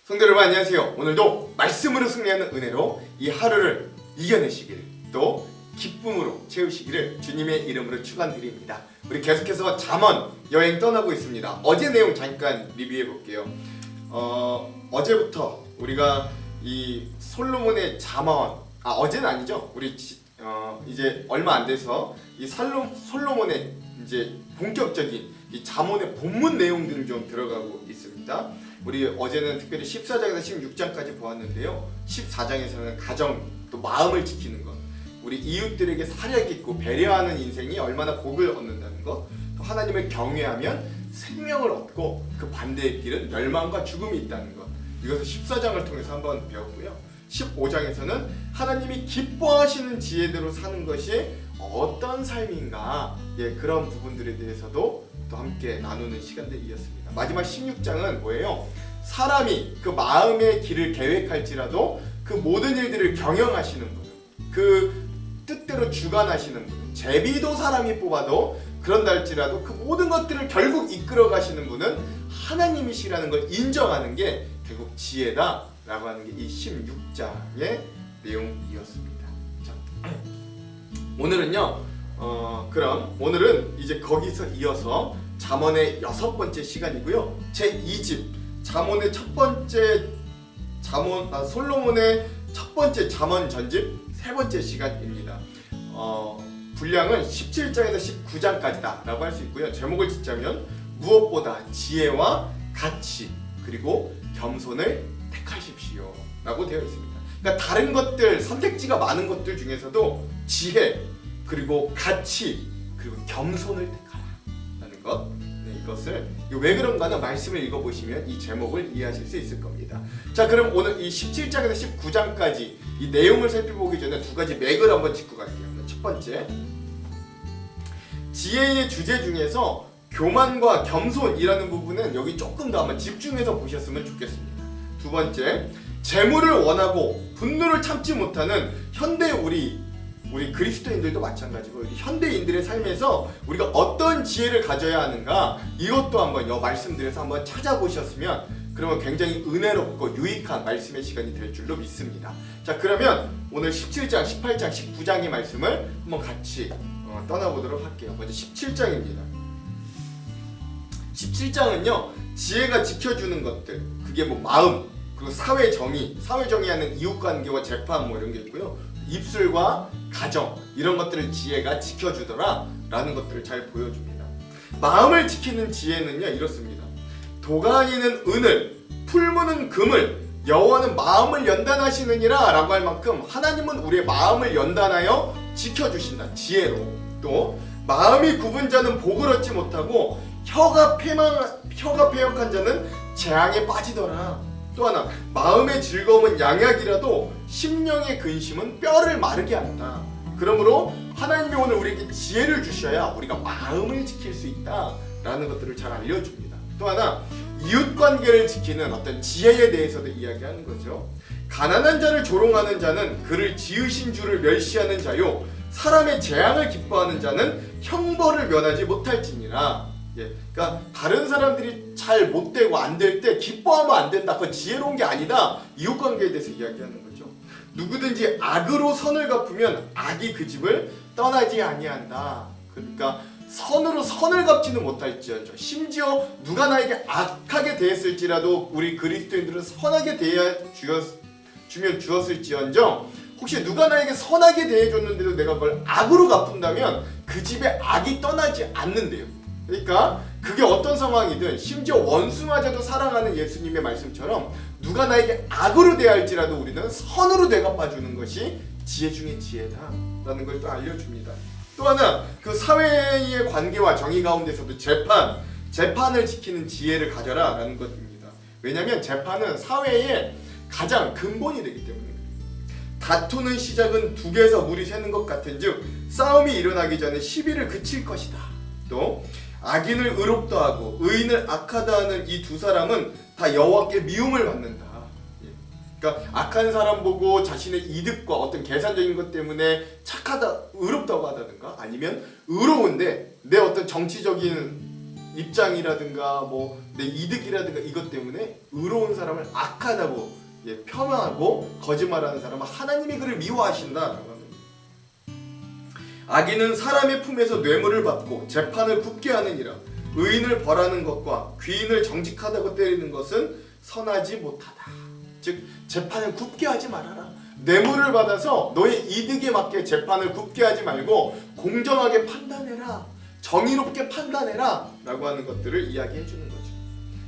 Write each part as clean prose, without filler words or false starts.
성도 여러분 안녕하세요. 오늘도 말씀으로 승리하는 은혜로 이 하루를 이겨내시기를 또 기쁨으로 채우시기를 주님의 이름으로 축원드립니다. 우리 계속해서 잠언 여행 떠나고 있습니다. 어제 내용 잠깐 리뷰해 볼게요. 어제부터 우리가 이 솔로몬의 잠언 어제는 아니죠. 우리 이제 얼마 안 돼서 이 솔로몬의 이제 본격적인 이 잠언의 본문 내용들을 좀 들어가고 있습니다. 우리 어제는 특별히 14장에서 16장까지 보았는데요. 14장에서는 가정 또 마음을 지키는 것, 우리 이웃들에게 사력 있고 배려하는 인생이 얼마나 복을 얻는다는 것, 또 하나님을 경외하면 생명을 얻고 그 반대의 길은 멸망과 죽음이 있다는 것, 이것을 14장을 통해서 한번 배웠고요. 15장에서는 하나님이 기뻐하시는 지혜대로 사는 것이 어떤 삶인가, 그런 부분들에 대해서도 또 함께 나누는 시간들이었습니다. 마지막 16장은 뭐예요? 사람이 그 마음의 길을 계획할지라도 그 모든 일들을 경영하시는 분, 그 뜻대로 주관하시는 분, 제비도 사람이 뽑아도 그런다 할지라도 그 모든 것들을 결국 이끌어 가시는 분은 하나님이시라는 걸 인정하는 게 결국 지혜다 라고 하는 게 이 16장의 내용이었습니다. 자, 오늘은요 그럼 오늘은 이제 거기서 이어서 잠언의 6번째 시간이고요. 제 2집 잠언의 첫 번째 솔로몬의 첫 번째 잠언 전집 3번째 시간입니다. 분량은 17장에서 19장까지다 라고 할 수 있고요. 제목을 짓자면 무엇보다 지혜와 가치 그리고 겸손을 택하십시오 라고 되어 있습니다. 그러니까 다른 것들, 선택지가 많은 것들 중에서도 지혜 그리고 가치 그리고 겸손을 택하라 라는 것, 이것을 왜 그런가는 말씀을 읽어보시면 이 제목을 이해하실 수 있을 겁니다. 자, 그럼 오늘 이 17장에서 19장까지 이 내용을 살펴보기 전에 두 가지 맥을 한번 짚고 갈게요. 첫 번째, 지혜의 주제 중에서 교만과 겸손이라는 부분은 여기 조금 더 한번 집중해서 보셨으면 좋겠습니다. 두 번째, 재물을 원하고 분노를 참지 못하는 현대 우리 그리스도인들도 마찬가지고 우리 현대인들의 삶에서 우리가 어떤 지혜를 가져야 하는가, 이것도 한번 이 말씀들에서 한번 찾아보셨으면 그러면 굉장히 은혜롭고 유익한 말씀의 시간이 될 줄로 믿습니다. 자, 그러면 오늘 17장, 18장, 19장의 말씀을 한번 같이 떠나보도록 할게요. 먼저 17장입니다. 17장은요 지혜가 지켜주는 것들, 그게 뭐 마음, 그리고 사회 정의하는 이웃관계와 재판 뭐 이런 게 있고요. 입술과 가정, 이런 것들을 지혜가 지켜주더라 라는 것들을 잘 보여줍니다. 마음을 지키는 지혜는요 이렇습니다. 도가니는 은을, 풀무는 금을, 여호와는 마음을 연단하시느니라 라고 할 만큼 하나님은 우리의 마음을 연단하여 지켜주신다. 지혜로. 또 마음이 굽은 자는 복을 얻지 못하고 혀가 패역한 자는 재앙에 빠지더라. 또 하나, 마음의 즐거움은 양약이라도 심령의 근심은 뼈를 마르게 한다. 그러므로 하나님이 오늘 우리에게 지혜를 주셔야 우리가 마음을 지킬 수 있다라는 것들을 잘 알려줍니다. 또 하나, 이웃관계를 지키는 어떤 지혜에 대해서도 이야기하는 거죠. 가난한 자를 조롱하는 자는 그를 지으신 주를 멸시하는 자요, 사람의 재앙을 기뻐하는 자는 형벌을 면하지 못할지니라. 그러니까 다른 사람들이 잘 못되고 안 될 때 기뻐하면 안 된다. 그건 지혜로운 게 아니다. 이웃관계에 대해서 이야기하는 거죠. 누구든지 악으로 선을 갚으면 악이 그 집을 떠나지 아니한다. 그러니까 선으로 선을 갚지는 못할지언정, 심지어 누가 나에게 악하게 대했을지라도 우리 그리스도인들은 선하게 주면 주었을지언정, 혹시 누가 나에게 선하게 대해줬는데도 내가 그걸 악으로 갚은다면 그 집에 악이 떠나지 않는데요. 그러니까 그게 어떤 상황이든, 심지어 원수마저도 사랑하는 예수님의 말씀처럼 누가 나에게 악으로 대할지라도 우리는 선으로 되갚아주는 것이 지혜 중의 지혜다 라는 걸 또 알려줍니다. 또 하나, 그 사회의 관계와 정의 가운데서도 재판을 지키는 지혜를 가져라 라는 것입니다. 왜냐하면 재판은 사회의 가장 근본이 되기 때문에. 다투는 시작은 둑에서 물이 새는 것 같은즉 싸움이 일어나기 전에 시비를 그칠 것이다. 또 악인을 의롭다 하고 의인을 악하다 하는 이 두 사람은 다 여호와께 미움을 받는다. 그러니까 악한 사람 보고 자신의 이득과 어떤 계산적인 것 때문에 착하다, 의롭다고 하다든가, 아니면 의로운데 내 어떤 정치적인 입장이라든가 뭐 내 이득이라든가 이것 때문에 의로운 사람을 악하다고 폄하하고 거짓말하는 사람은 하나님이 그를 미워하신다라고 합니다. 악인은 사람의 품에서 뇌물을 받고 재판을 굽게 하느니라. 의인을 벌하는 것과 귀인을 정직하다고 때리는 것은 선하지 못하다. 즉 재판을 굽게 하지 말아라. 뇌물을 받아서 너의 이득에 맞게 재판을 굽게 하지 말고 공정하게 판단해라. 정의롭게 판단해라 라고 하는 것들을 이야기해 주는 거죠.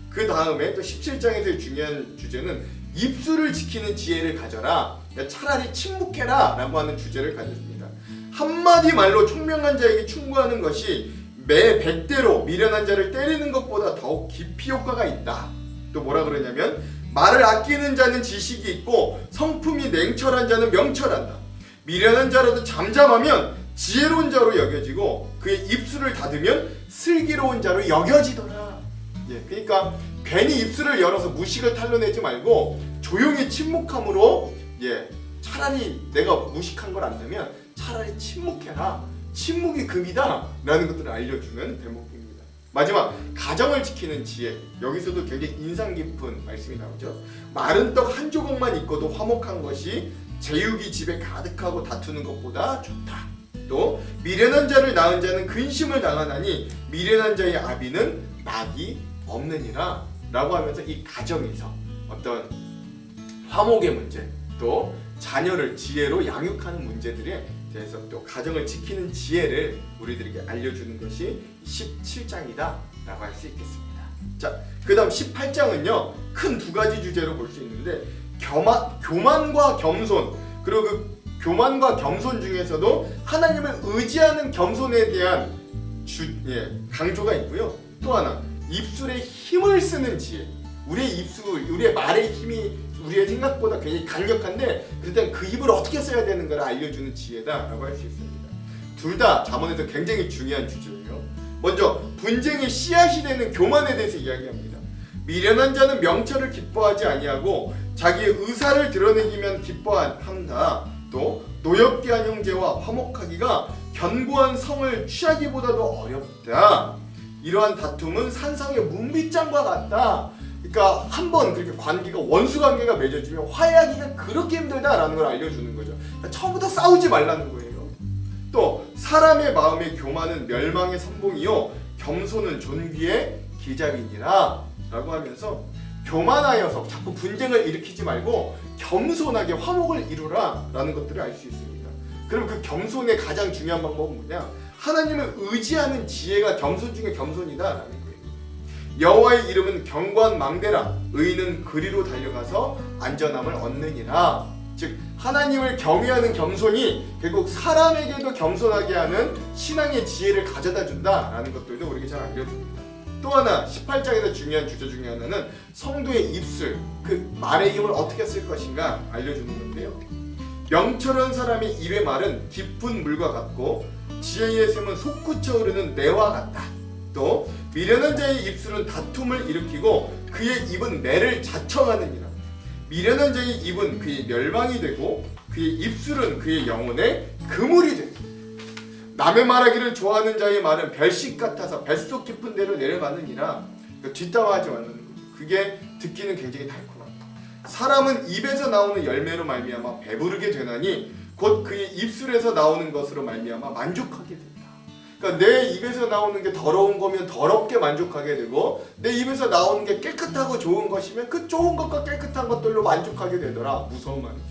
그 다음에 또 17장에서의 중요한 주제는 입술을 지키는 지혜를 가져라. 차라리 침묵해라 라고 하는 주제를 가졌습니다. 한마디 말로 총명한 자에게 충고하는 것이 매 100대로 미련한 자를 때리는 것보다 더욱 깊이 효과가 있다. 또 뭐라 그러냐면 말을 아끼는 자는 지식이 있고 성품이 냉철한 자는 명철한다. 미련한 자라도 잠잠하면 지혜로운 자로 여겨지고 그의 입술을 닫으면 슬기로운 자로 여겨지더라. 그러니까 괜히 입술을 열어서 무식을 탄로내지 말고 조용히 침묵함으로 차라리 내가 무식한 걸 안다면 차라리 침묵해라. 침묵이 금이다 라는 것들을 알려주는 대목입니다. 마지막 가정을 지키는 지혜. 여기서도 굉장히 인상 깊은 말씀이 나오죠. 마른 떡 한 조각만 있고도 화목한 것이 제육이 집에 가득하고 다투는 것보다 좋다. 또 미련한 자를 낳은 자는 근심을 당하나니 미련한 자의 아비는 낙이 없느니라 라고 하면서 이 가정에서 어떤 화목의 문제, 또 자녀를 지혜로 양육하는 문제들에 대해서 또 가정을 지키는 지혜를 우리들에게 알려주는 것이 17장이다 라고 할 수 있겠습니다. 자, 그 다음 18장은요 큰 두 가지 주제로 볼 수 있는데 교만과 겸손, 그리고 그 교만과 겸손 중에서도 하나님을 의지하는 겸손에 대한 강조가 있고요. 또 하나 입술에 힘을 쓰는 지혜. 우리의 입술, 우리의 말의 힘이 우리의 생각보다 굉장히 강력한데 그럴 그 입을 어떻게 써야 되는 걸 알려주는 지혜다라고 할 수 있습니다. 둘 다 잠언에서 굉장히 중요한 주제예요. 먼저 분쟁의 씨앗이 되는 교만에 대해서 이야기합니다. 미련한 자는 명철을 기뻐하지 아니하고 자기의 의사를 드러내기만 기뻐한다. 또 노엽게 한 형제와 화목하기가 견고한 성을 취하기보다도 어렵다. 이러한 다툼은 산상의 문빗장과 같다. 그러니까 한번 그렇게 관계가 원수 관계가 맺어지면 화해하기가 그렇게 힘들다라는 걸 알려주는 거죠. 그러니까 처음부터 싸우지 말라는 거예요. 또 사람의 마음의 교만은 멸망의 선봉이요 겸손은 존귀의 기잡이니라 라고 하면서 교만하여서 자꾸 분쟁을 일으키지 말고 겸손하게 화목을 이루라 라는 것들을 알 수 있습니다. 그럼 그 겸손의 가장 중요한 방법은 뭐냐? 하나님을 의지하는 지혜가 겸손 중에 겸손이다 라는 거예요. 여호와의 이름은 경관망대라. 의인은 그리로 달려가서 안전함을 얻느니라. 즉 하나님을 경외하는 겸손이 결국 사람에게도 겸손하게 하는 신앙의 지혜를 가져다 준다 라는 것들도 우리에게 잘 알려줍니다. 또 하나 18장에서 중요한 주제 중에 하나는 성도의 입술, 그 말의 힘을 어떻게 쓸 것인가 알려주는 건데요. 명철한 사람의 입의 말은 깊은 물과 같고 지혜의 샘은 솟구쳐 흐르는 내와 같다. 또 미련한 자의 입술은 다툼을 일으키고 그의 입은 매를 자청하느니라. 미련한 자의 입은 그의 멸망이 되고 그의 입술은 그의 영혼의 그물이 된다. 남의 말하기를 좋아하는 자의 말은 별식 같아서 뱃속 깊은 데로 내려가느니라. 그러니까 뒷담화하지 말라는 거죠. 그게 듣기는 굉장히 달콤합니다. 사람은 입에서 나오는 열매로 말미암아 배부르게 되나니 곧 그의 입술에서 나오는 것으로 말미암아 만족하게 된다. 그러니까 내 입에서 나오는 게 더러운 거면 더럽게 만족하게 되고 내 입에서 나오는 게 깨끗하고 좋은 것이면 그 좋은 것과 깨끗한 것들로 만족하게 되더라. 무서운 말이죠.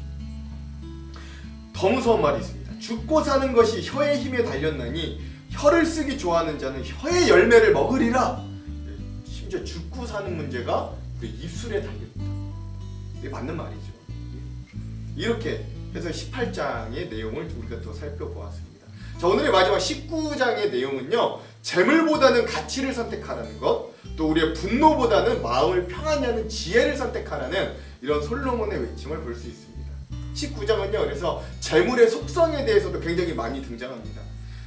더 무서운 말이 있습니다. 죽고 사는 것이 혀의 힘에 달렸나니 혀를 쓰기 좋아하는 자는 혀의 열매를 먹으리라. 심지어 죽고 사는 문제가 우리 입술에 달렸다. 이게 맞는 말이죠. 이렇게 해서 18장의 내용을 우리가 또 살펴보았습니다. 자, 오늘의 마지막 19장의 내용은요, 재물보다는 가치를 선택하라는 것, 또 우리의 분노보다는 마음을 평안히 하는 지혜를 선택하라는 이런 솔로몬의 외침을 볼 수 있습니다. 19장은요, 그래서 재물의 속성에 대해서도 굉장히 많이 등장합니다.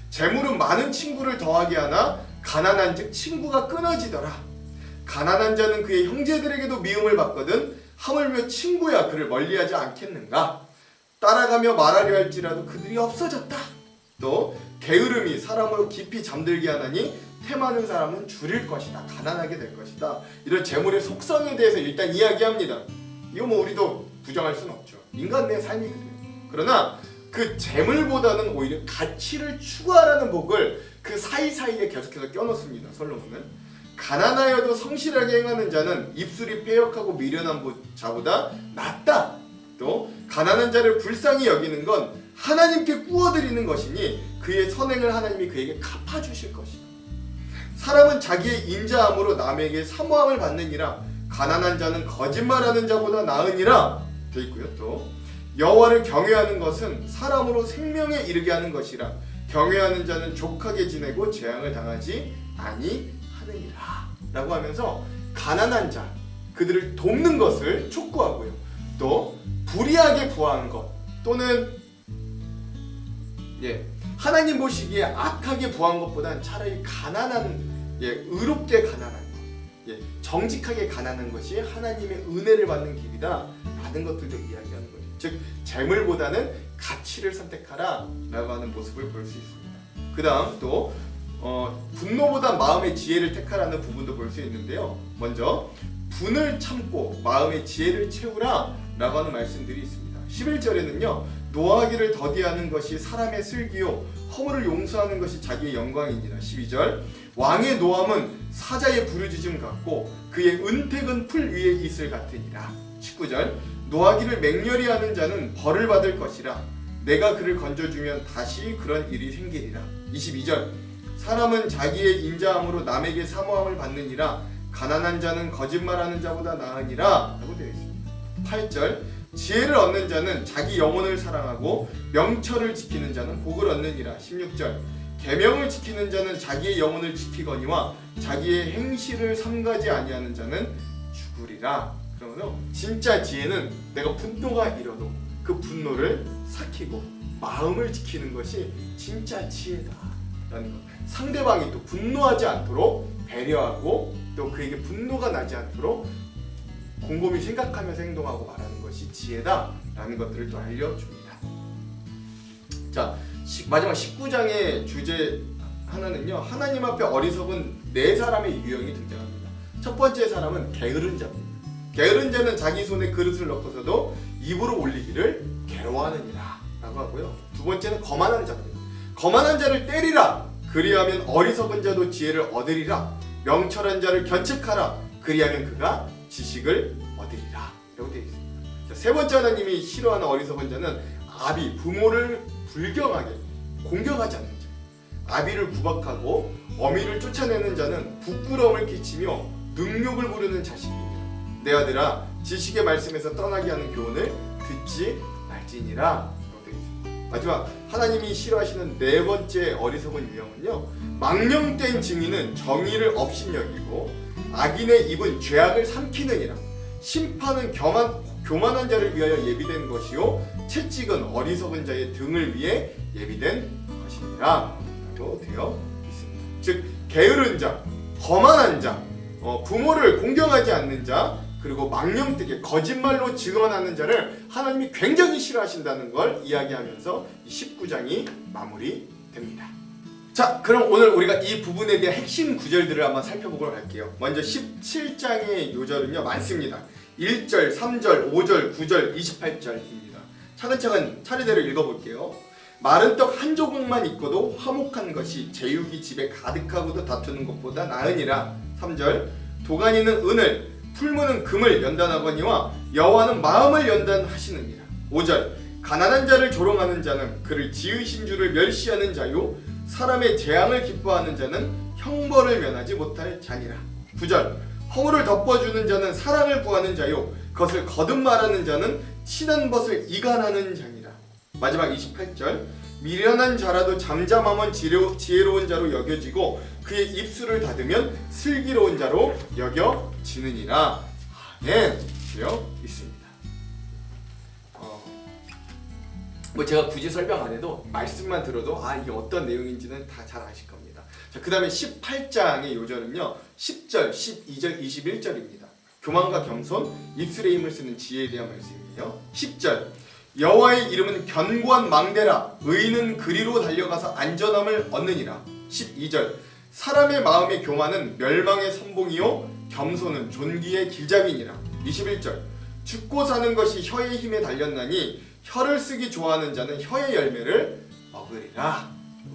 재물은 많은 친구를 더하게 하나 가난한 즉 친구가 끊어지더라. 가난한 자는 그의 형제들에게도 미움을 받거든 하물며 친구야 그를 멀리하지 않겠는가. 따라가며 말하려 할지라도 그들이 없어졌다. 또 게으름이 사람을 깊이 잠들게 하나니 템하는 사람은 줄일 것이다. 가난하게 될 것이다. 이런 재물의 속성에 대해서 일단 이야기합니다. 이거 뭐 우리도 부정할 수는 없죠. 인간의 삶이 그래요. 그러나 그 재물보다는 오히려 가치를 추구하라는 복을 그 사이사이에 계속해서 껴넣습니다. 솔로몬은. 가난하여도 성실하게 행하는 자는 입술이 패역하고 미련한 자보다 낫다. 또 가난한 자를 불쌍히 여기는 건 하나님께 꾸어드리는 것이니 그의 선행을 하나님이 그에게 갚아주실 것이다. 사람은 자기의 인자함으로 남에게 사모함을 받느니라. 가난한 자는 거짓말하는 자보다 나으니라 돼 있고요. 또 여호와를 경외하는 것은 사람으로 생명에 이르게 하는 것이라. 경외하는 자는 족하게 지내고 재앙을 당하지 아니하느니라 라고 하면서 가난한 자, 그들을 돕는 것을 촉구하고요. 또 불의하게 구한 것 또는 하나님 보시기에 악하게 구한 것보단 차라리 가난한, 의롭게 가난한 것, 정직하게 가난한 것이 하나님의 은혜를 받는 길이다 라는 것들도 이야기하는 거죠. 즉 재물보다는 가치를 선택하라 라고 하는 모습을 볼 수 있습니다. 그 다음 또 분노보다 마음의 지혜를 택하라는 부분도 볼 수 있는데요. 먼저 분을 참고 마음의 지혜를 채우라 라고 하는 말씀들이 있습니다. 11절에는요. 노하기를 더디하는 것이 사람의 슬기요 허물을 용서하는 것이 자기의 영광이니라. 12절 왕의 노함은 사자의 부르짖음 같고 그의 은택은 풀 위에 이슬 같으니라. 19절 노하기를 맹렬히 하는 자는 벌을 받을 것이라. 내가 그를 건져주면 다시 그런 일이 생기리라. 22절 사람은 자기의 인자함으로 남에게 사모함을 받느니라. 가난한 자는 거짓말하는 자보다 나으니라 라고 되어 있습니다. 8절 지혜를 얻는 자는 자기 영혼을 사랑하고 명철을 지키는 자는 복을 얻느니라. 16절 계명을 지키는 자는 자기의 영혼을 지키거니와 자기의 행실을 삼가지 아니하는 자는 죽으리라. 그러면서 진짜 지혜는 내가 분노가 일어도 그 분노를 삭히고 마음을 지키는 것이 진짜 지혜다 라는 것. 상대방이 또 분노하지 않도록 배려하고 또 그에게 분노가 나지 않도록 곰곰이 생각하면서 행동하고 말하는 것이 지혜다 라는 것들을 또 알려줍니다. 자, 마지막 19장의 주제 하나는요. 하나님 앞에 어리석은 네 사람의 유형이 등장합니다. 첫 번째 사람은 게으른 자입니다. 게으른 자는 자기 손에 그릇을 넣고서도 입으로 올리기를 괴로워하느니라 라고 하고요. 두 번째는 거만한 자입니다. 거만한 자를 때리라. 그리하면 어리석은 자도 지혜를 얻으리라. 명철한 자를 견책하라. 그리하면 그가 지식을 얻으리라 라고 되어 있습니다. 자, 세 번째 하나님이 싫어하는 어리석은 자는 아비, 부모를 불경하게 공격하지 않는 자. 아비를 구박하고 어미를 쫓아내는 자는 부끄러움을 끼치며 능욕을 부르는 자식입니다. 내 아들아 지식의 말씀에서 떠나게 하는 교훈을 듣지 말지니라 라고 되어 있습니다. 마지막 하나님이 싫어하시는 네 번째 어리석은 유형은요. 망령된 증인은 정의를 업신여기고 악인의 입은 죄악을 삼키느니라. 심판은 교만한 자를 위하여 예비된 것이요 채찍은 어리석은 자의 등을 위해 예비된 것이니라 라고 되어 있습니다. 즉 게으른 자, 거만한 자, 부모를 공경하지 않는 자, 그리고 망령되게 거짓말로 증언하는 자를 하나님이 굉장히 싫어하신다는 걸 이야기하면서 19장이 마무리됩니다. 자, 그럼 오늘 우리가 이 부분에 대한 핵심 구절들을 한번 살펴보도록 할게요. 먼저 17장의 요절은요 많습니다. 1절, 3절, 5절, 9절, 28절입니다. 차근차근 차례대로 읽어볼게요. 마른 떡 한 조각만 있고도 화목한 것이 제육이 집에 가득하고도 다투는 것보다 나으니라. 3절 도가니는 은을 풀무는 금을 연단하거니와 여호와는 마음을 연단하시느니라. 5절 가난한 자를 조롱하는 자는 그를 지으신 주를 멸시하는 자요 사람의 재앙을 기뻐하는 자는 형벌을 면하지 못할 자니라. 9절 허물을 덮어주는 자는 사랑을 구하는 자요 그것을 거듭말하는 자는 친한 것을 이간하는 자니라. 마지막 28절 미련한 자라도 잠잠하면 지혜로운 자로 여겨지고 그의 입술을 닫으면 슬기로운 자로 여겨지느니라. 아멘. 되어 있습니다. 뭐 제가 굳이 설명 안 해도 말씀만 들어도 이게 어떤 내용인지는 다 잘 아실 겁니다. 자, 그 다음에 18장의 요절은요 10절, 12절, 21절입니다. 교만과 겸손, 입술의 힘을 쓰는 지혜에 대한 말씀이에요. 10절 여호와의 이름은 견고한 망대라 의인은 그리로 달려가서 안전함을 얻느니라. 12절 사람의 마음의 교만은 멸망의 선봉이요 겸손은 존귀의 길잡이니라. 21절 죽고 사는 것이 혀의 힘에 달렸나니 혀를 쓰기 좋아하는 자는 혀의 열매를 먹으리라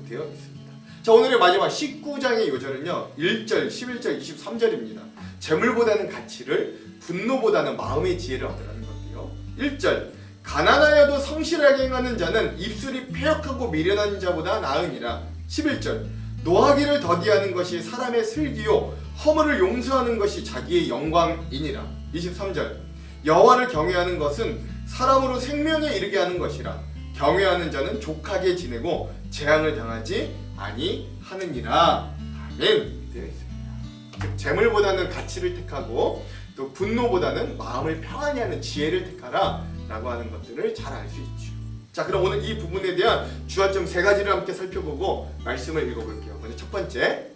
되어 있습니다. 자, 오늘의 마지막 19장의 요절은요 1절, 11절, 23절입니다. 재물보다는 가치를, 분노보다는 마음의 지혜를 얻으라는 건데요. 1절 가난하여도 성실하게 행하는 자는 입술이 패역하고 미련한 자보다 나으니라. 11절 노하기를 더디하는 것이 사람의 슬기요 허물을 용서하는 것이 자기의 영광이니라. 23절 여호와를 경외하는 것은 사람으로 생명에 이르게 하는 것이라. 경외하는 자는 족하게 지내고 재앙을 당하지 아니하느니라. 아멘. 되어 있습니다. 재물보다는 가치를 택하고 또 분노보다는 마음을 평안히 하는 지혜를 택하라 라고 하는 것들을 잘 알 수 있죠. 자, 그럼 오늘 이 부분에 대한 주안점 3가지를 함께 살펴보고 말씀을 읽어볼게요. 먼저 첫 번째,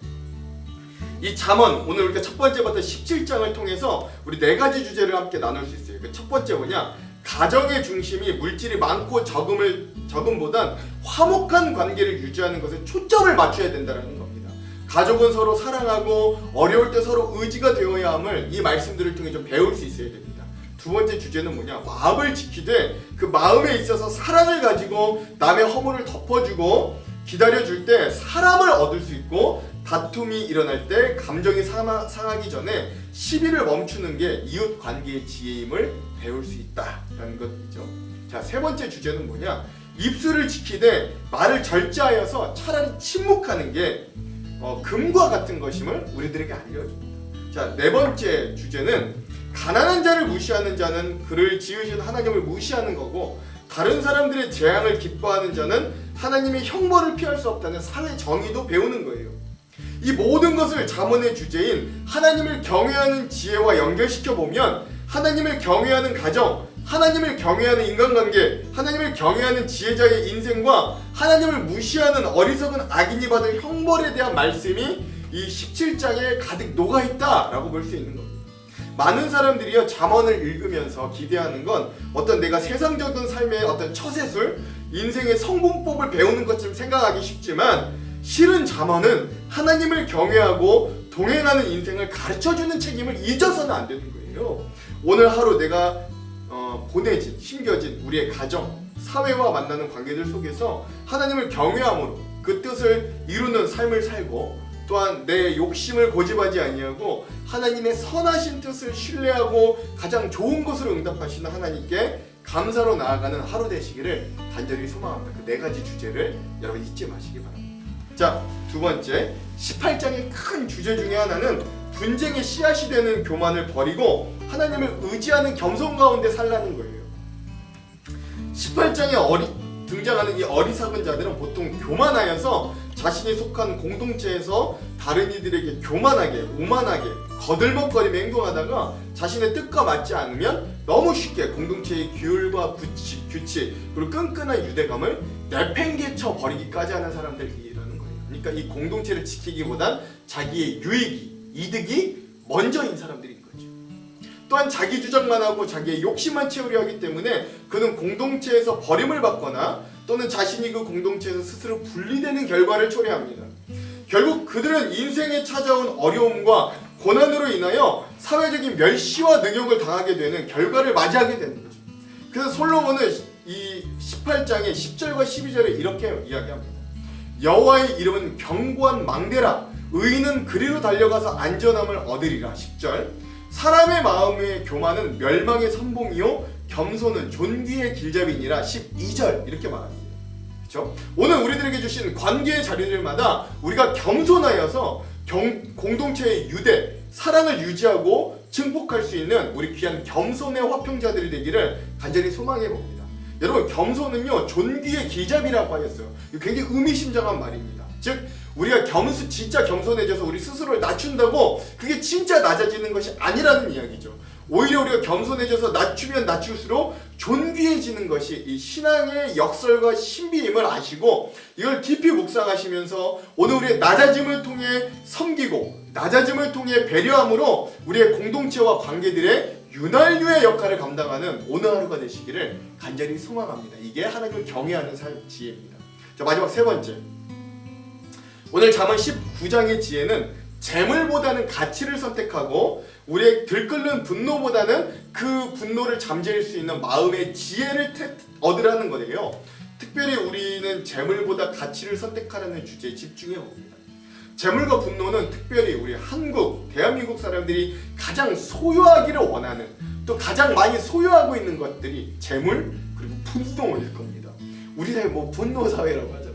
이 잠언 오늘 우리가 첫 번째부터 17장을 통해서 우리 4가지 주제를 함께 나눌 수 있어요. 첫 번째 뭐냐? 가정의 중심이 물질이 많고 적음보단 화목한 관계를 유지하는 것에 초점을 맞춰야 된다는 겁니다. 가족은 서로 사랑하고 어려울 때 서로 의지가 되어야 함을 이 말씀들을 통해 좀 배울 수 있어야 됩니다. 두 번째 주제는 뭐냐? 마음을 지키되 그 마음에 있어서 사랑을 가지고 남의 허물을 덮어주고 기다려줄 때 사람을 얻을 수 있고 다툼이 일어날 때 감정이 상하기 전에 시비를 멈추는 게 이웃 관계의 지혜임을 배울 수 있다라는 것이죠. 자, 세 번째 주제는 뭐냐? 입술을 지키되 말을 절제하여서 차라리 침묵하는 게 금과 같은 것임을 우리들에게 알려줍니다. 자, 네 번째 주제는 가난한 자를 무시하는 자는 그를 지으신 하나님을 무시하는 거고 다른 사람들의 재앙을 기뻐하는 자는 하나님의 형벌을 피할 수 없다는 사회 정의도 배우는 거예요. 이 모든 것을 잠언의 주제인 하나님을 경외하는 지혜와 연결시켜 보면 하나님을 경외하는 가정, 하나님을 경외하는 인간관계, 하나님을 경외하는 지혜자의 인생과 하나님을 무시하는 어리석은 악인이 받을 형벌에 대한 말씀이 이 17장에 가득 녹아있다라고 볼 수 있는 겁니다. 많은 사람들이요 잠언을 읽으면서 기대하는 건 어떤 내가 세상적인 삶의 어떤 처세술, 인생의 성공법을 배우는 것처럼 생각하기 쉽지만 실은 잠언은 하나님을 경외하고 동행하는 인생을 가르쳐주는 책임을 잊어서는 안 되는 거예요. 오늘 하루 내가 보내진, 심겨진 우리의 가정, 사회와 만나는 관계들 속에서 하나님을 경외함으로 그 뜻을 이루는 삶을 살고 또한 내 욕심을 고집하지 아니하고 하나님의 선하신 뜻을 신뢰하고 가장 좋은 것으로 응답하시는 하나님께 감사로 나아가는 하루 되시기를 간절히 소망합니다. 그 4가지 주제를 여러분 잊지 마시기 바랍니다. 자, 두 번째 18장의 큰 주제 중에 하나는 분쟁의 씨앗이 되는 교만을 버리고 하나님을 의지하는 겸손 가운데 살라는 거예요. 18장에 등장하는 이 어리석은 자들은 보통 교만하여서 자신이 속한 공동체에서 다른 이들에게 교만하게, 오만하게, 거들먹거리며 행동하다가 자신의 뜻과 맞지 않으면 너무 쉽게 공동체의 규율과 규칙 그리고 끈끈한 유대감을 내팽개쳐 버리기까지 하는 사람들이라는 거예요. 그러니까 이 공동체를 지키기보단 자기의 유익이, 이득이 먼저인 사람들인 거죠. 또한 자기 주장만 하고 자기의 욕심만 채우려 하기 때문에 그는 공동체에서 버림을 받거나 또는 자신이 그 공동체에서 스스로 분리되는 결과를 초래합니다. 결국 그들은 인생에 찾아온 어려움과 고난으로 인하여 사회적인 멸시와 능욕을 당하게 되는 결과를 맞이하게 되는 거죠. 그래서 솔로몬은 이 18장의 10절과 12절에 이렇게 이야기합니다. 여호와의 이름은 견고한 망대라. 의인은 그리로 달려가서 안전함을 얻으리라. 10절 사람의 마음의 교만은 멸망의 선봉이요 겸손은 존귀의 길잡이니라. 12절 이렇게 말합니다. 그렇죠? 오늘 우리들에게 주신 관계의 자리들마다 우리가 겸손하여서 공동체의 유대, 사랑을 유지하고 증폭할 수 있는 우리 귀한 겸손의 화평자들이 되기를 간절히 소망해 봅니다. 여러분, 겸손은요 존귀의 길잡이라고 하였어요. 이거 굉장히 의미심장한 말입니다. 즉 우리가 진짜 겸손해져서 우리 스스로를 낮춘다고 그게 진짜 낮아지는 것이 아니라는 이야기죠. 오히려 우리가 겸손해져서 낮추면 낮출수록 존귀해지는 것이 이 신앙의 역설과 신비임을 아시고 이걸 깊이 묵상하시면서 오늘 우리의 낮아짐을 통해 섬기고 낮아짐을 통해 배려함으로 우리의 공동체와 관계들의 윤활유의 역할을 감당하는 오늘 하루가 되시기를 간절히 소망합니다. 이게 하나님을 경외하는 삶 지혜입니다. 자, 마지막 세 번째, 오늘 잠언 19장의 지혜는 재물보다는 가치를 선택하고 우리의 들끓는 분노보다는 그 분노를 잠재울 수 있는 마음의 지혜를 얻으라는 거예요. 특별히 우리는 재물보다 가치를 선택하라는 주제에 집중해 봅니다. 재물과 분노는 특별히 우리 한국, 대한민국 사람들이 가장 소유하기를 원하는, 또 가장 많이 소유하고 있는 것들이 재물 그리고 분노일 겁니다. 우리 사회 분노 사회라고 하죠.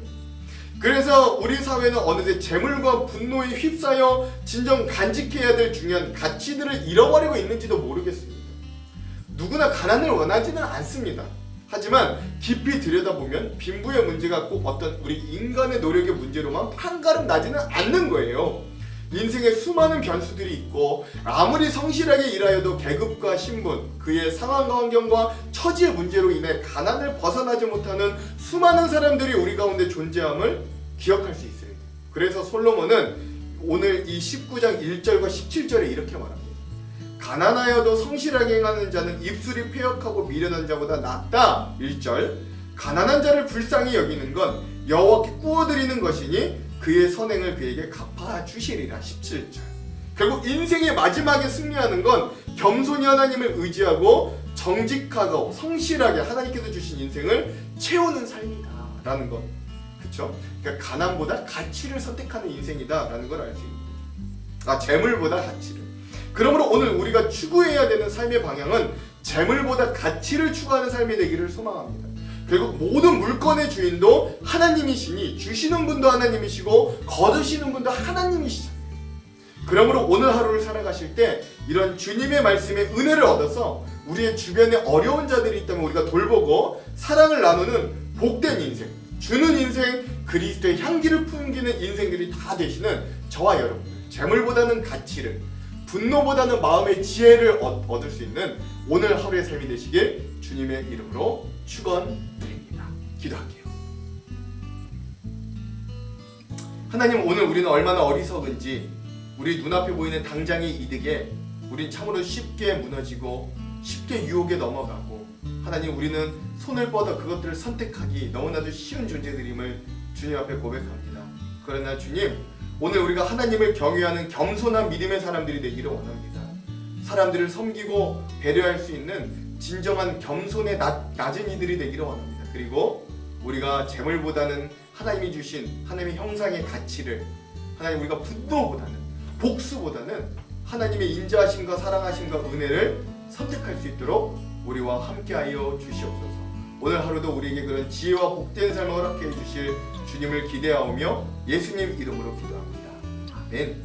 그래서 우리 사회는 어느새 재물과 분노에 휩싸여 진정 간직해야 될 중요한 가치들을 잃어버리고 있는지도 모르겠습니다. 누구나 가난을 원하지는 않습니다. 하지만 깊이 들여다보면 빈부의 문제가 꼭 어떤 우리 인간의 노력의 문제로만 판가름 나지는 않는 거예요. 인생에 수많은 변수들이 있고 아무리 성실하게 일하여도 계급과 신분, 그의 상황과 환경과 처지의 문제로 인해 가난을 벗어나지 못하는 수많은 사람들이 우리 가운데 존재함을 기억할 수 있어요. 그래서 솔로몬은 오늘 이 19장 1절과 17절에 이렇게 말합니다. 가난하여도 성실하게 행하는 자는 입술이 패역하고 미련한 자보다 낫다. 1절. 가난한 자를 불쌍히 여기는 건 여호와께 꾸어드리는 것이니 그의 선행을 그에게 갚아주시리라. 17절. 결국 인생의 마지막에 승리하는 건 겸손히 하나님을 의지하고 정직하고 성실하게 하나님께서 주신 인생을 채우는 삶이다 라는 것. 그쵸? 그러니까 가난보다 가치를 선택하는 인생이다 라는 걸 알 수 있습니다. 재물보다 가치를. 그러므로 오늘 우리가 추구해야 되는 삶의 방향은 재물보다 가치를 추구하는 삶이 되기를 소망합니다. 결국 모든 물건의 주인도 하나님이시니 주시는 분도 하나님이시고 거두시는 분도 하나님이시잖아요. 그러므로 오늘 하루를 살아가실 때 이런 주님의 말씀에 은혜를 얻어서 우리의 주변에 어려운 자들이 있다면 우리가 돌보고 사랑을 나누는 복된 인생, 주는 인생, 그리스도의 향기를 풍기는 인생들이 다 되시는 저와 여러분들, 재물보다는 가치를, 분노보다는 마음의 지혜를 얻을 수 있는 오늘 하루의 삶이 되시길 주님의 이름으로 축원드립니다. 기도할게요. 하나님, 오늘 우리는 얼마나 어리석은지 우리 눈앞에 보이는 당장의 이득에 우린 참으로 쉽게 무너지고 쉽게 유혹에 넘어가고, 하나님, 우리는 손을 뻗어 그것들을 선택하기 너무나도 쉬운 존재들임을 주님 앞에 고백합니다. 그러나 주님, 오늘 우리가 하나님을 경외하는 겸손한 믿음의 사람들이 되기를 원합니다. 사람들을 섬기고 배려할 수 있는 진정한 겸손의 낮은 이들이 되기를 원합니다. 그리고 우리가 재물보다는 하나님이 주신 하나님의 형상의 가치를, 하나님, 우리가 분노보다는, 복수보다는 하나님의 인자하심과 사랑하심과 은혜를 선택할 수 있도록 우리와 함께하여 주시옵소서. 오늘 하루도 우리에게 그런 지혜와 복된 삶을 허락해 주실 주님을 기대하오며 예수님 이름으로 기도합니다. 아멘.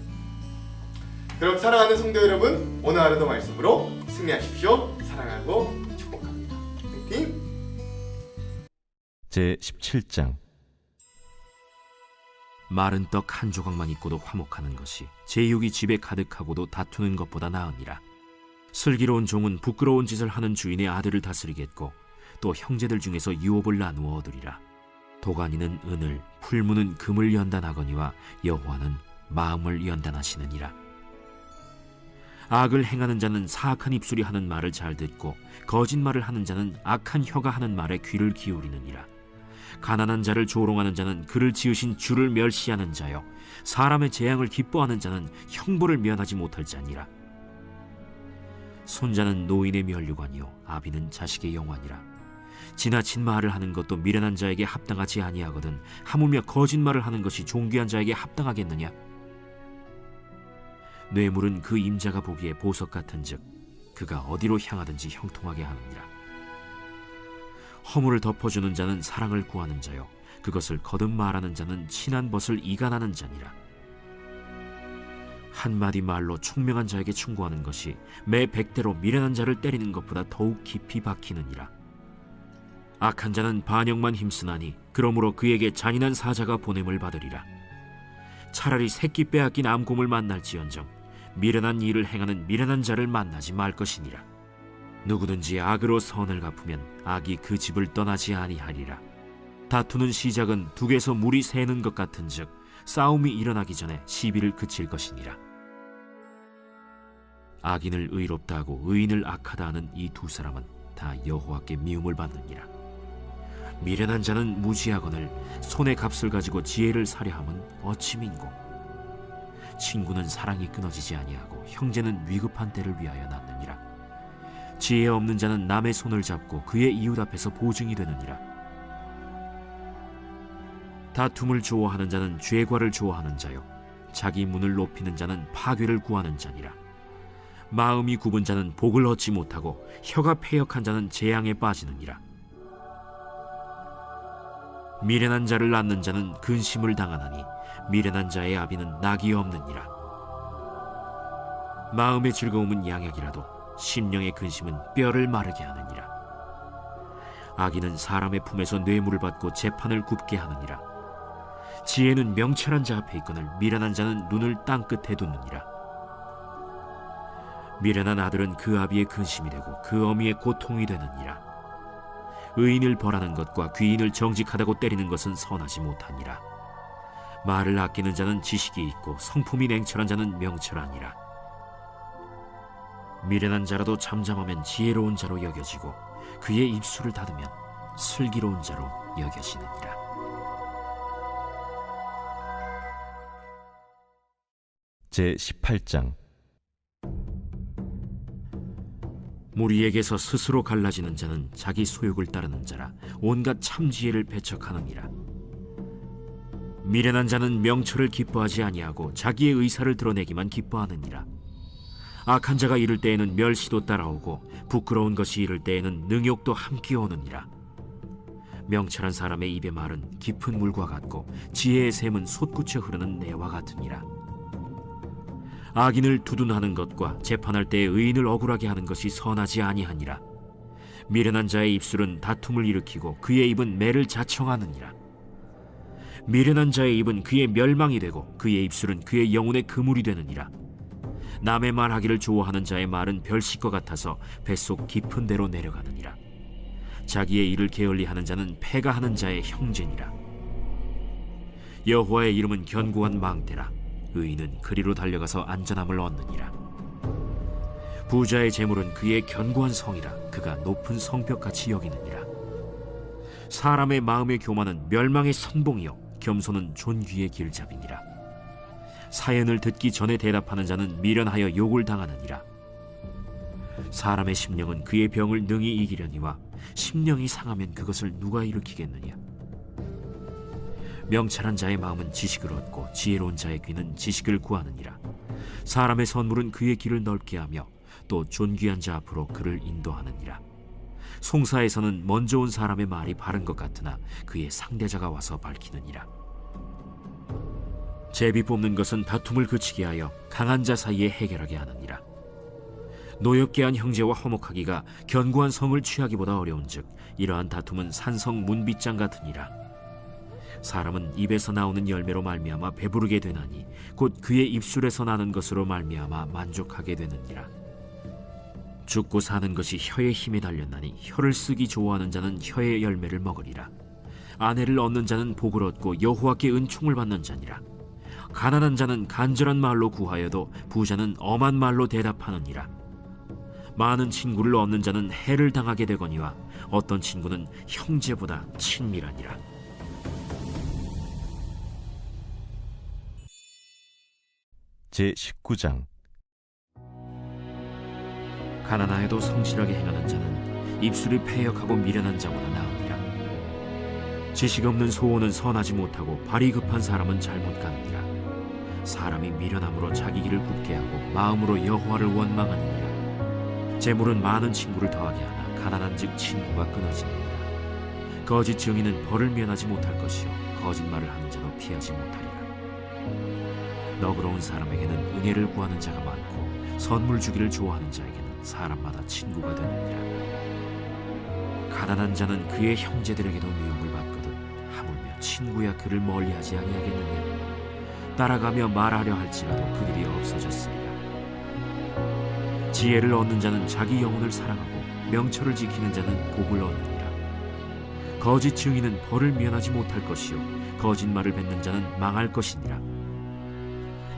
그럼 사랑하는 성도 여러분, 오늘 하루도 말씀으로 승리하십시오. 사랑하고 축복합니다. 화이팅! 제17장. 마른 떡 한 조각만 있고도 화목하는 것이 제육이 집에 가득하고도 다투는 것보다 나으니라. 슬기로운 종은 부끄러운 짓을 하는 주인의 아들을 다스리겠고 또 형제들 중에서 유업을 나누어 얻으리라. 도가니는 은을, 풀무는 금을 연단하거니와 여호와는 마음을 연단하시느니라. 악을 행하는 자는 사악한 입술이 하는 말을 잘 듣고 거짓말을 하는 자는 악한 혀가 하는 말에 귀를 기울이느니라. 가난한 자를 조롱하는 자는 그를 지으신 주를 멸시하는 자요, 사람의 재앙을 기뻐하는 자는 형벌을 면하지 못할 자니라. 손자는 노인의 면류관이요 아비는 자식의 영환이라. 지나친 말을 하는 것도 미련한 자에게 합당하지 아니하거든 하물며 거짓말을 하는 것이 존귀한 자에게 합당하겠느냐. 뇌물은 그 임자가 보기에 보석 같은즉 그가 어디로 향하든지 형통하게 하느니라. 허물을 덮어주는 자는 사랑을 구하는 자요 그것을 거듭 말하는 자는 친한 벗을 이간하는 자니라. 한마디 말로 총명한 자에게 충고하는 것이 매 100대로 미련한 자를 때리는 것보다 더욱 깊이 박히느니라. 악한 자는 반역만 힘쓰나니 그러므로 그에게 잔인한 사자가 보냄을 받으리라. 차라리 새끼 빼앗긴 암곰을 만날지언정 미련한 일을 행하는 미련한 자를 만나지 말 것이니라. 누구든지 악으로 선을 갚으면 악이 그 집을 떠나지 아니하리라. 다투는 시작은 둑에서 물이 새는 것 같은즉 싸움이 일어나기 전에 시비를 그칠 것이니라. 악인을 의롭다 하고 의인을 악하다 하는 이 두 사람은 다 여호와께 미움을 받느니라. 미련한 자는 무지하거늘 손의 값을 가지고 지혜를 사려 함은 어찌 민고. 친구는 사랑이 끊어지지 아니하고 형제는 위급한 때를 위하여 낳느니라. 지혜 없는 자는 남의 손을 잡고 그의 이웃 앞에서 보증이 되느니라. 다툼을 좋아하는 자는 죄과를 좋아하는 자요 자기 문을 높이는 자는 파괴를 구하는 자니라. 마음이 굽은 자는 복을 얻지 못하고 혀가 패역한 자는 재앙에 빠지느니라. 미련한 자를 낳는 자는 근심을 당하나니 미련한 자의 아비는 낙이 없느니라. 마음의 즐거움은 양약이라도 심령의 근심은 뼈를 마르게 하느니라. 악인은 사람의 품에서 뇌물을 받고 재판을 굽게 하느니라. 지혜는 명철한 자 앞에 있거늘 미련한 자는 눈을 땅 끝에 두느니라. 미련한 아들은 그 아비의 근심이 되고 그 어미의 고통이 되느니라. 의인을 벌하는 것과 귀인을 정직하다고 때리는 것은 선하지 못하니라. 말을 아끼는 자는 지식이 있고 성품이 냉철한 자는 명철하니라. 미련한 자라도 잠잠하면 지혜로운 자로 여겨지고 그의 입술을 닫으면 슬기로운 자로 여겨지느니라. 제18장 무리에게서 스스로 갈라지는 자는 자기 소욕을 따르는 자라 온갖 참지혜를 배척하느니라. 미련한 자는 명철을 기뻐하지 아니하고 자기의 의사를 드러내기만 기뻐하느니라. 악한 자가 이를 때에는 멸시도 따라오고 부끄러운 것이 이를 때에는 능욕도 함께 오느니라. 명철한 사람의 입의 말은 깊은 물과 같고 지혜의 샘은 솟구쳐 흐르는 내와 같으니라. 악인을 두둔하는 것과 재판할 때에 의인을 억울하게 하는 것이 선하지 아니하니라. 미련한 자의 입술은 다툼을 일으키고 그의 입은 매를 자청하느니라. 미련한 자의 입은 그의 멸망이 되고 그의 입술은 그의 영혼의 그물이 되느니라. 남의 말하기를 좋아하는 자의 말은 별식과 같아서 뱃속 깊은 데로 내려가느니라. 자기의 일을 게을리하는 자는 패가 하는 자의 형제니라. 여호와의 이름은 견고한 망대라. 의인은 그리로 달려가서 안전함을 얻느니라. 부자의 재물은 그의 견고한 성이라. 그가 높은 성벽같이 여기느니라. 사람의 마음의 교만은 멸망의 선봉이요 겸손은 존귀의 길잡이니라. 사연을 듣기 전에 대답하는 자는 미련하여 욕을 당하느니라. 사람의 심령은 그의 병을 능히 이기려니와 심령이 상하면 그것을 누가 일으키겠느냐. 명철한 자의 마음은 지식을 얻고 지혜로운 자의 귀는 지식을 구하느니라. 사람의 선물은 그의 길을 넓게 하며 또 존귀한 자 앞으로 그를 인도하느니라. 송사에서는 먼저 온 사람의 말이 바른 것 같으나 그의 상대자가 와서 밝히느니라. 제비 뽑는 것은 다툼을 그치게 하여 강한 자 사이에 해결하게 하느니라. 노엽게 한 형제와 화목하기가 견고한 성을 취하기보다 어려운즉 이러한 다툼은 산성 문빗장 같으니라. 사람은 입에서 나오는 열매로 말미암아 배부르게 되나니 곧 그의 입술에서 나는 것으로 말미암아 만족하게 되느니라. 죽고 사는 것이 혀의 힘에 달렸나니 혀를 쓰기 좋아하는 자는 혀의 열매를 먹으리라. 아내를 얻는 자는 복을 얻고 여호와께 은총을 받는 자니라. 가난한 자는 간절한 말로 구하여도 부자는 엄한 말로 대답하느니라. 많은 친구를 얻는 자는 해를 당하게 되거니와 어떤 친구는 형제보다 친밀하니라. 제19장 가난하여도 성실하게 행하는 자는 입술이 패역하고 미련한 자보다 나으니라. 지식 없는 소원은 선하지 못하고 발이 급한 사람은 잘못 가느니라. 사람이 미련함으로 자기 길을 굽게 하고 마음으로 여호와를 원망하느니라. 재물은 많은 친구를 더하게 하나 가난한즉 친구가 끊어지느니라. 거짓 증인은 벌을 면하지 못할 것이요 거짓말을 하는 자도 피하지 못하리라. 너그러운 사람에게는 은혜를 구하는 자가 많고 선물 주기를 좋아하는 자에게는 사람마다 친구가 되느니라. 가난한 자는 그의 형제들에게도 미움을 받거든 하물며 친구야 그를 멀리하지 아니하겠느냐. 따라가며 말하려 할지라도 그들이 없어졌으리라. 지혜를 얻는 자는 자기 영혼을 사랑하고 명철을 지키는 자는 복을 얻느니라. 거짓 증인은 벌을 면하지 못할 것이요 거짓말을 뱉는 자는 망할 것이니라.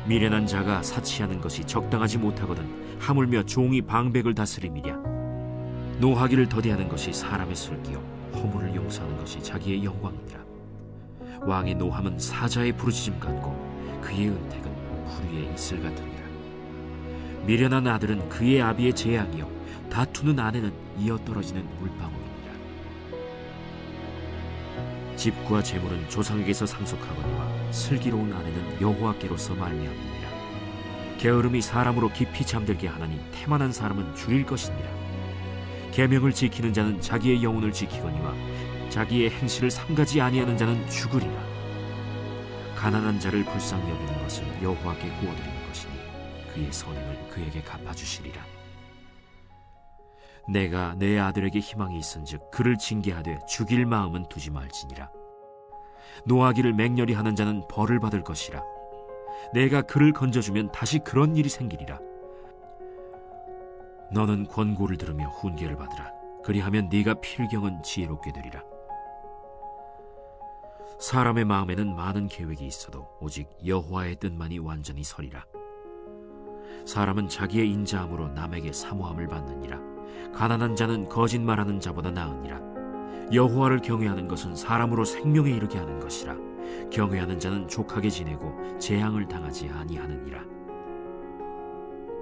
미련한 자가 사치하는 것이 적당하지 못하거든 하물며 종이 방백을 다스림이랴. 노하기를 더디하는 것이 사람의 술기요 허물을 용서하는 것이 자기의 영광이니라. 왕의 노함은 사자의 부르짖음 같고 그의 은택은 불위에 이슬 같으니라. 미련한 아들은 그의 아비의 재앙이요 다투는 아내는 이어 떨어지는 물방울이니라. 집과 재물은 조상에게서 상속하거니와 슬기로운 아내는 여호와께로서 말미암느니라. 게으름이 사람으로 깊이 잠들게 하나니 태만한 사람은 죽일 것이니라. 계명을 지키는 자는 자기의 영혼을 지키거니와 자기의 행실을 삼가지 아니하는 자는 죽으리라. 가난한 자를 불쌍히 여기는 것을 여호와께 구워드리는 것이니 그의 선행을 그에게 갚아주시리라. 내가 내 아들에게 희망이 있은즉 그를 징계하되 죽일 마음은 두지 말지니라. 노하기를 맹렬히 하는 자는 벌을 받을 것이라. 내가 그를 건져주면 다시 그런 일이 생기리라. 너는 권고를 들으며 훈계를 받으라. 그리하면 네가 필경은 지혜롭게 되리라. 사람의 마음에는 많은 계획이 있어도 오직 여호와의 뜻만이 완전히 서리라. 사람은 자기의 인자함으로 남에게 사모함을 받느니라. 가난한 자는 거짓말하는 자보다 나으니라. 여호와를 경외하는 것은 사람으로 생명에 이르게 하는 것이라. 경외하는 자는 족하게 지내고 재앙을 당하지 아니하느니라.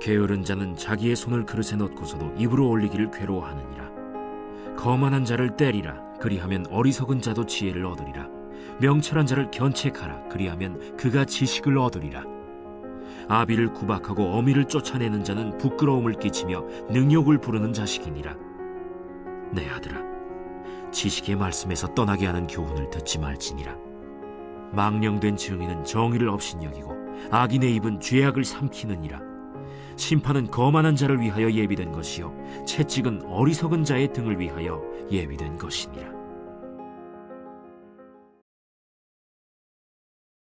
게으른 자는 자기의 손을 그릇에 넣고서도 입으로 올리기를 괴로워하느니라. 거만한 자를 때리라. 그리하면 어리석은 자도 지혜를 얻으리라. 명철한 자를 견책하라. 그리하면 그가 지식을 얻으리라. 아비를 구박하고 어미를 쫓아내는 자는 부끄러움을 끼치며 능욕을 부르는 자식이니라. 내 아들아, 지식의 말씀에서 떠나게 하는 교훈을 듣지 말지니라. 망령된 증인은 정의를 업신여기고 악인의 입은 죄악을 삼키느니라. 심판은 거만한 자를 위하여 예비된 것이요 채찍은 어리석은 자의 등을 위하여 예비된 것이니라.